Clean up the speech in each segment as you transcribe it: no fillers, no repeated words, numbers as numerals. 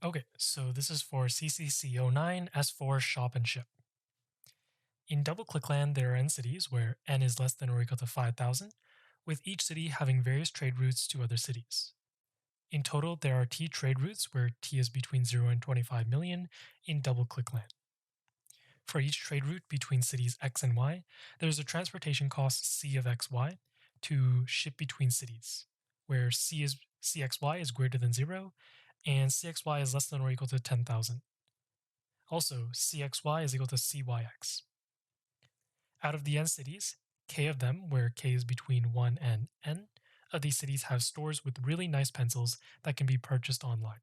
Okay, so this is for CCC 09 S4 Shop and Ship. In double-click land, there are n cities where n is less than or equal to 5,000, with each city having various trade routes to other cities. In total, there are t trade routes where t is between 0 and 25 million in double-click land. For each trade route between cities x and y, there's a transportation cost c of xy to ship between cities, where cxy is greater than 0 and cxy is less than or equal to 10,000. Also, cxy is equal to cyx. Out of the n cities, k of them, where k is between 1 and n, of these cities have stores with really nice pencils that can be purchased online.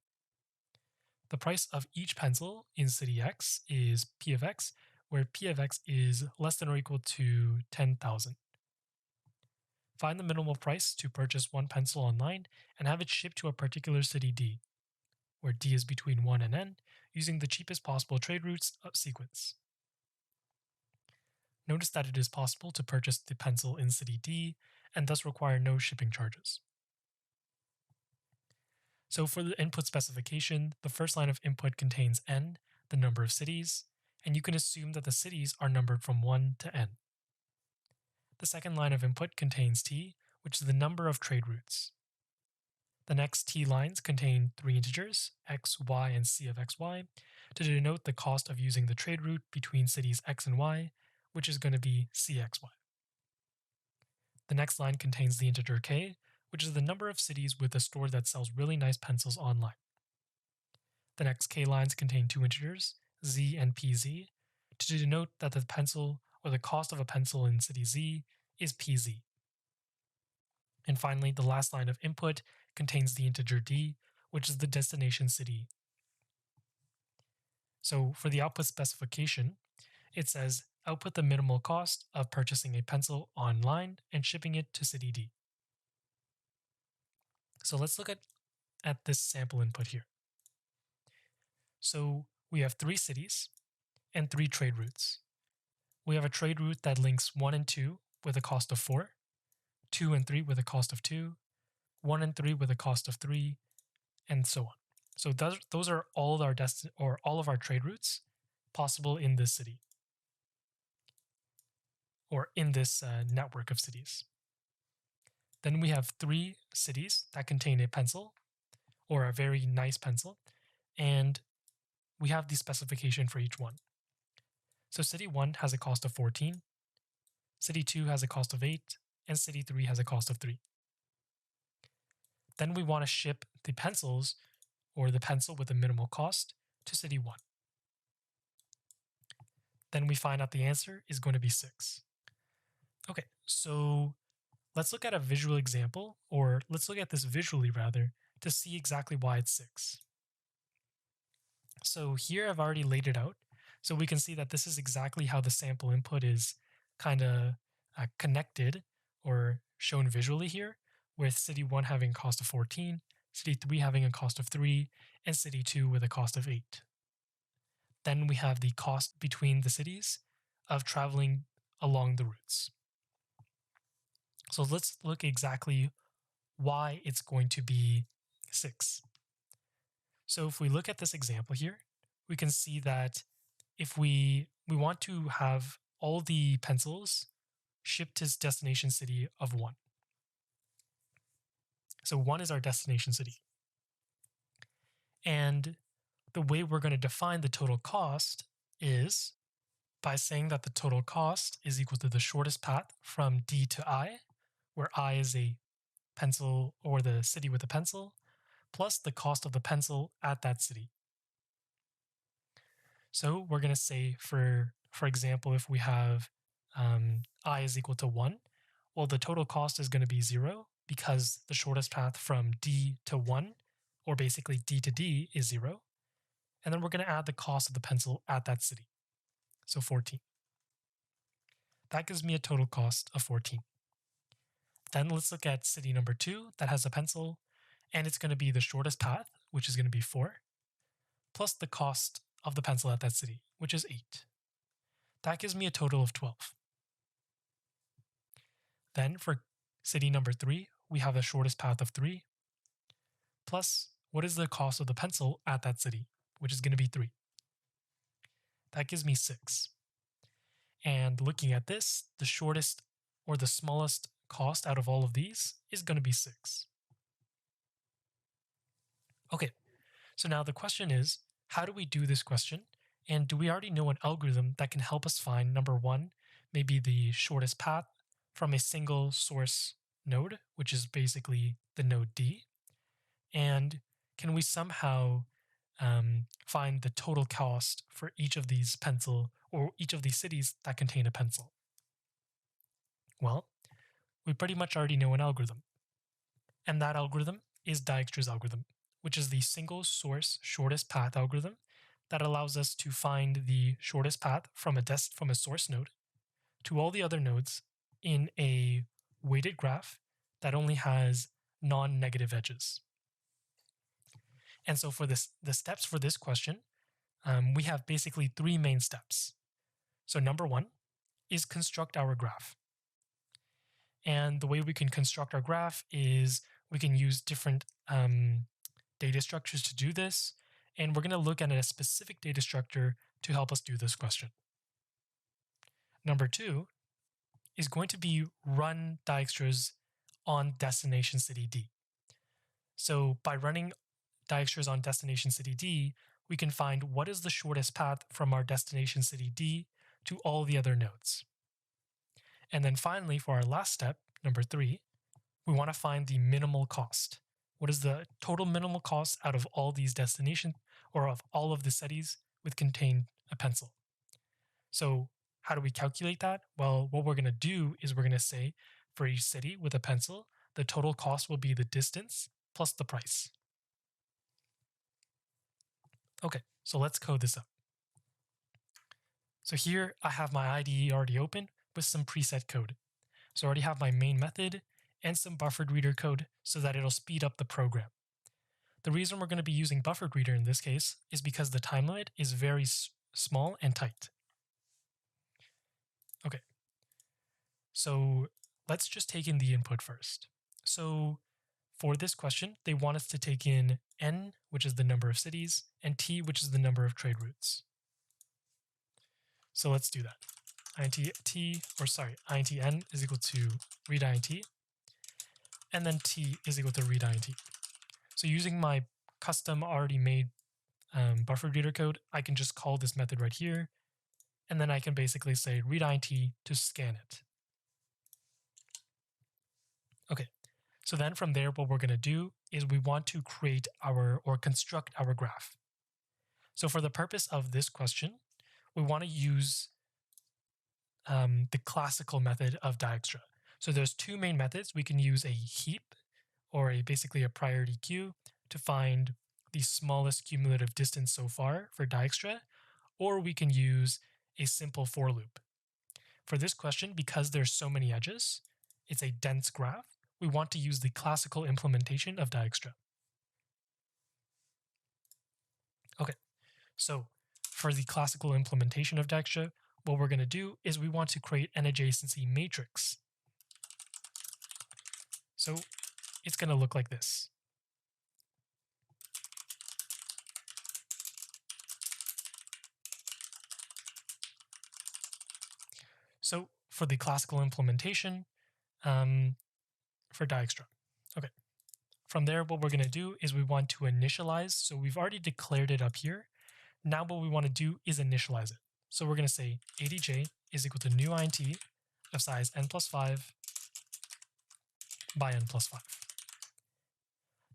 The price of each pencil in city x is p of x, where p of x is less than or equal to 10,000. Find the minimal price to purchase one pencil online and have it shipped to a particular city D, where D is between 1 and n, using the cheapest possible trade routes sequence. Notice that it is possible to purchase the pencil in city D and thus require no shipping charges. So for the input specification, the first line of input contains n, the number of cities, and you can assume that the cities are numbered from 1 to n. The second line of input contains t, which is the number of trade routes. The next t lines contain three integers, x, y, and c of xy, to denote the cost of using the trade route between cities x and y, which is going to be cxy. The next line contains the integer k, which is the number of cities with a store that sells really nice pencils online. The next k lines contain two integers, z and pz, to denote that the pencil or the cost of a pencil in city z is pz. And finally, the last line of input contains the integer d, which is the destination city. So for the output specification, it says output the minimal cost of purchasing a pencil online and shipping it to city D. So let's look at this sample input here. So we have three cities and three trade routes. We have a trade route that links 1 and 2 with a cost of 4, 2 and 3 with a cost of 2, 1 and 3 with a cost of 3, and so on. So those are all of our trade routes possible in this city, or in this network of cities. Then we have three cities that contain a pencil, or a very nice pencil, and we have the specification for each one. So city 1 has a cost of 14, city 2 has a cost of 8, and city 3 has a cost of 3. Then we want to ship the pencils, or the pencil with a minimal cost, to city 1. Then we find out the answer is going to be 6. Okay, so let's look at a visual example, or let's look at this visually rather, to see exactly why it's 6. So here I've already laid it out, so we can see that this is exactly how the sample input is kind of connected or shown visually here, with city 1 having a cost of 14, city 3 having a cost of 3, and city 2 with a cost of 8. Then we have the cost between the cities of traveling along the routes. So let's look exactly why it's going to be 6. So if we look at this example here, we can see that if we want to have all the pencils shipped to destination city of 1. So 1 is our destination city. And the way we're going to define the total cost is by saying that the total cost is equal to the shortest path from D to I, where I is a pencil or the city with a pencil, plus the cost of the pencil at that city. So we're going to say, for example, if we have I is equal to 1, well, the total cost is going to be 0 because the shortest path from D to 1, or basically D to D, is 0. And then we're going to add the cost of the pencil at that city, so 14. That gives me a total cost of 14. Then let's look at city number 2 that has a pencil, and it's going to be the shortest path, which is going to be 4, plus the cost of the pencil at that city, which is 8. That gives me a total of 12. Then for city number 3, we have the shortest path of 3, plus what is the cost of the pencil at that city, which is going to be 3. That gives me 6. And looking at this, the shortest or the smallest cost out of all of these is going to be 6. Okay, so now the question is, how do we do this question? And do we already know an algorithm that can help us find, number 1, maybe the shortest path from a single source node, which is basically the node D? And can we somehow find the total cost for each of these pencil or each of these cities that contain a pencil? Well, we pretty much already know an algorithm. And that algorithm is Dijkstra's algorithm, which is the single source shortest path algorithm that allows us to find the shortest path from a source node to all the other nodes in a weighted graph that only has non-negative edges. And so for the steps for this question, we have basically 3 main steps. So number 1 is construct our graph. And the way we can construct our graph is we can use different data structures to do this. And we're going to look at a specific data structure to help us do this question. Number 2 is going to be run Dijkstra's on destination city D. So by running Dijkstra's on destination city D, we can find what is the shortest path from our destination city D to all the other nodes. And then finally, for our last step, number 3, we want to find the minimal cost. What is the total minimal cost out of all these destinations, or of all of the cities with contained a pencil? So how do we calculate that? Well, what we're going to do is we're going to say for each city with a pencil, the total cost will be the distance plus the price. Okay, so let's code this up. So here I have my IDE already open with some preset code. So I already have my main method and some buffered reader code so that it'll speed up the program. The reason we're going to be using buffered reader in this case is because the time limit is very small and tight. Okay, so let's just take in the input first. So for this question, they want us to take in n, which is the number of cities, and t, which is the number of trade routes. So let's do that. intn is equal to read int, and then t is equal to read int. So using my custom already made buffered reader code, I can just call this method right here, and then I can basically say read int to scan it. Okay, so then from there, what we're going to do is we want to create or construct our graph. So for the purpose of this question, we want to use the classical method of Dijkstra. So there's 2 main methods. We can use a heap or basically a priority queue to find the smallest cumulative distance so far for Dijkstra, or we can use a simple for loop. For this question, because there's so many edges, it's a dense graph, we want to use the classical implementation of Dijkstra. Okay, so for the classical implementation of Dijkstra, what we're going to do is we want to create an adjacency matrix. So it's going to look like this. So for the classical implementation for Dijkstra. Okay. From there, what we're going to do is we want to initialize. So we've already declared it up here. Now what we want to do is initialize it. So we're going to say adj is equal to new int of size n plus 5 by n plus 5.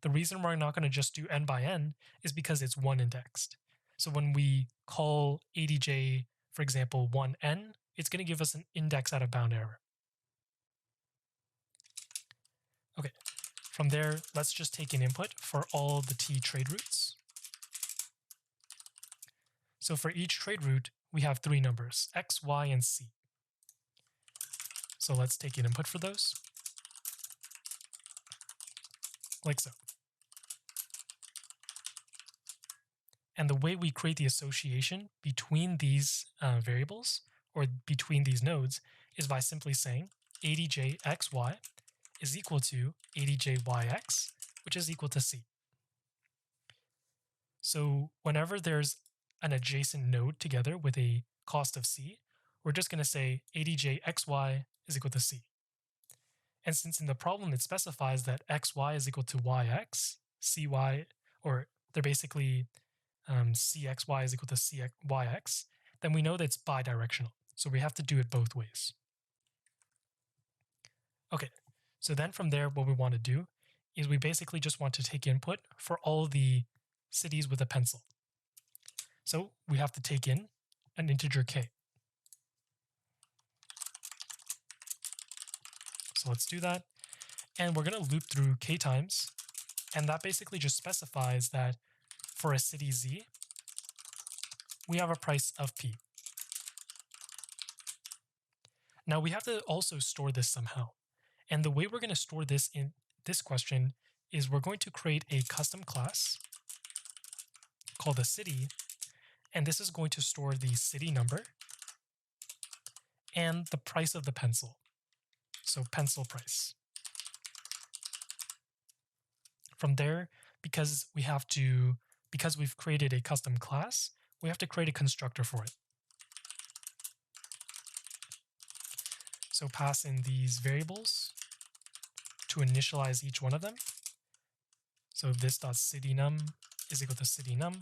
The reason we're not going to just do n by n is because it's 1 indexed. So when we call adj, for example, 1n, it's going to give us an index out of bound error. Okay, from there, let's just take an input for all the t trade routes. So for each trade route, we have 3 numbers, x, y, and c. So let's take an input for those, like so. And the way we create the association between these variables, or between these nodes, is by simply saying adjxy is equal to adjyx, which is equal to c. So whenever there's an adjacent node together with a cost of C, we're just going to say adjxy is equal to C. And since in the problem it specifies that xy is equal to yx, cy, or they're basically cxy is equal to cyx, then we know that it's bidirectional. So we have to do it both ways. Okay, so then from there, what we want to do is we basically just want to take input for all the cities with a pencil. So we have to take in an integer k. So let's do that. And we're going to loop through k times. And that basically just specifies that for a city z, we have a price of p. Now we have to also store this somehow. And the way we're going to store this in this question is we're going to create a custom class called a city. And this is going to store the city number and the price of the pencil. So pencil price. From there, because we've created a custom class, we have to create a constructor for it. So pass in these variables to initialize each one of them. So this dot city num is equal to city num,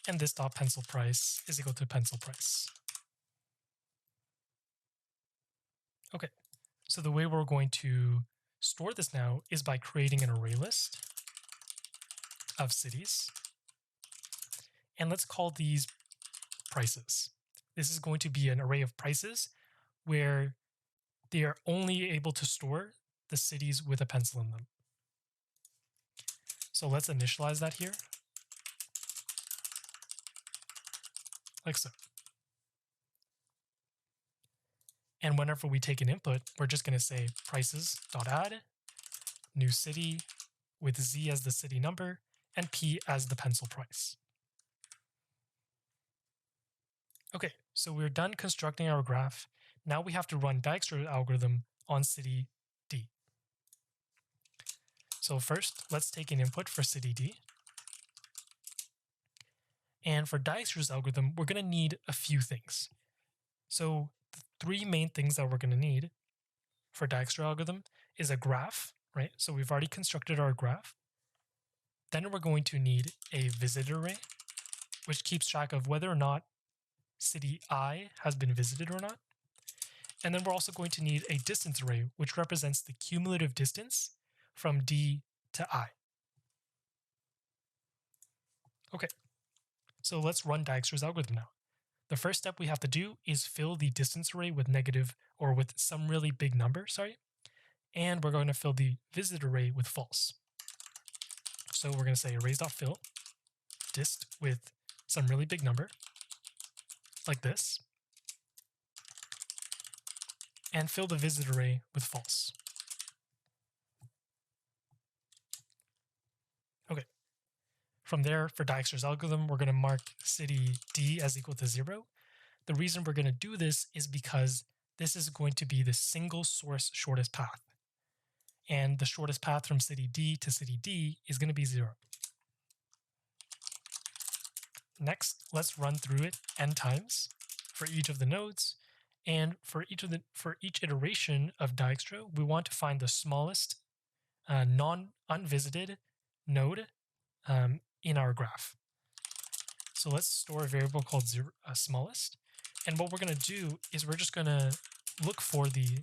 and this dot pencil price is equal to pencil price. Okay, so the way we're going to store this now is by creating an array list of cities. And let's call these prices. This is going to be an array of prices where they are only able to store the cities with a pencil in them. So let's initialize that here, like so. And whenever we take an input, we're just going to say prices.add, new city with z as the city number and p as the pencil price. Okay, so we're done constructing our graph. Now we have to run Dijkstra algorithm on city D. So first, let's take an input for city D. And for Dijkstra's algorithm, we're going to need a few things. So the three main things that we're going to need for Dijkstra algorithm is a graph, right? So we've already constructed our graph. Then we're going to need a visit array, which keeps track of whether or not city I has been visited or not. And then we're also going to need a distance array, which represents the cumulative distance from D to I. Okay, so let's run Dijkstra's algorithm now. The first step we have to do is fill the distance array with negative or with some really big number, and we're going to fill the visit array with false. So we're going to say arrays.fill dist with some really big number, like this, and fill the visit array with false. Okay. From there, for Dijkstra's algorithm, we're going to mark city D as equal to 0. The reason we're going to do this is because this is going to be the single source shortest path. And the shortest path from city D to city D is going to be 0. Next, let's run through it n times for each of the nodes. And for each iteration of Dijkstra, we want to find the smallest non-unvisited node in our graph. So let's store a variable called smallest. And what we're going to do is we're just going to look for the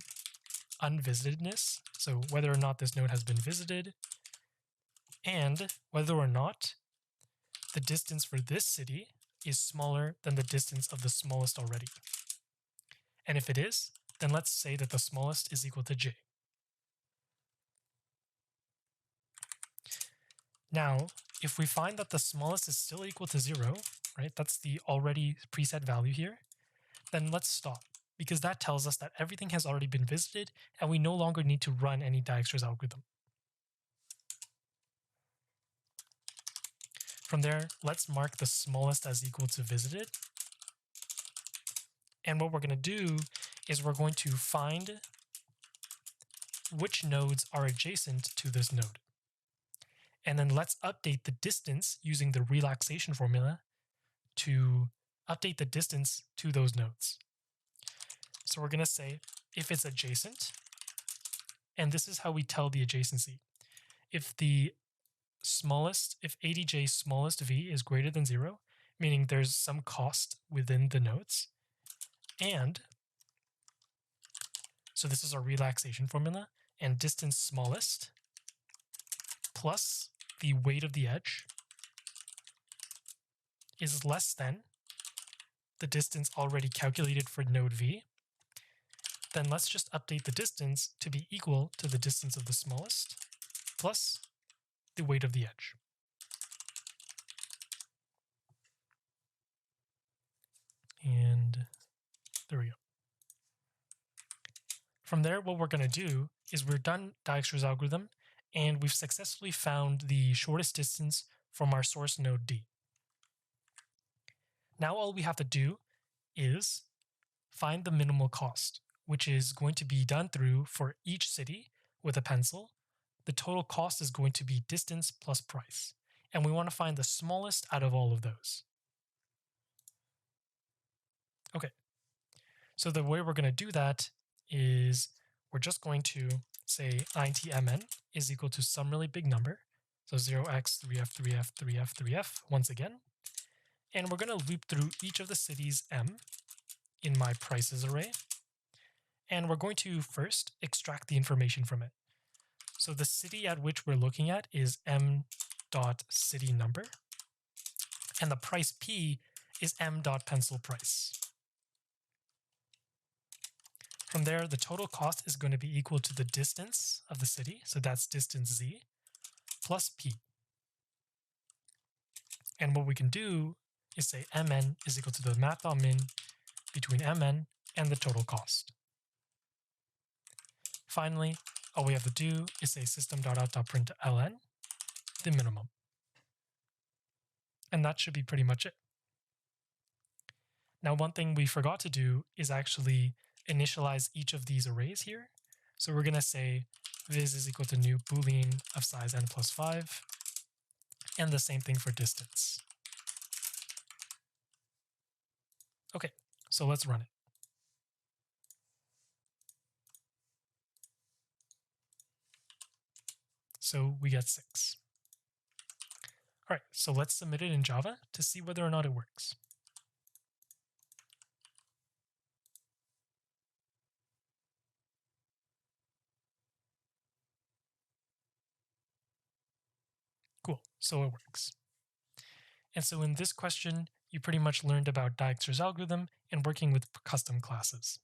unvisitedness, so whether or not this node has been visited, and whether or not the distance for this city is smaller than the distance of the smallest already. And if it is, then let's say that the smallest is equal to j. Now, if we find that the smallest is still equal to 0, right, that's the already preset value here, then let's stop, because that tells us that everything has already been visited and we no longer need to run any Dijkstra's algorithm. From there, let's mark the smallest as equal to visited. And what we're going to do is we're going to find which nodes are adjacent to this node. And then let's update the distance using the relaxation formula to update the distance to those nodes. So we're going to say if it's adjacent, and this is how we tell the adjacency. If ADJ smallest v is greater than 0, meaning there's some cost within the nodes, and so this is our relaxation formula, and distance smallest plus the weight of the edge is less than the distance already calculated for node v, then let's just update the distance to be equal to the distance of the smallest plus the weight of the edge. And there we go. From there, what we're going to do is we're done Dijkstra's algorithm, and we've successfully found the shortest distance from our source node D. Now all we have to do is find the minimal cost, which is going to be done through, for each city with a pencil, the total cost is going to be distance plus price. And we want to find the smallest out of all of those. Okay, so the way we're going to do that is we're just going to say intmn is equal to some really big number. So 0x, 3f, 3f, 3f, 3f once again. And we're going to loop through each of the cities m in my prices array. And we're going to first extract the information from it. So the city at which we're looking at is m.city_number. And the price p is m.pencil_price. From there, the total cost is going to be equal to the distance of the city. So that's distance z plus p. And what we can do is say mn is equal to the math.min between mn and the total cost. Finally, all we have to do is say system.out.println the minimum. And that should be pretty much it. Now, one thing we forgot to do is actually initialize each of these arrays here. So we're going to say viz is equal to new boolean of size n plus 5, and the same thing for distance. Okay, so let's run it. So we get 6. All right, so let's submit it in Java to see whether or not it works. Cool, so it works. And so in this question, you pretty much learned about Dijkstra's algorithm and working with custom classes.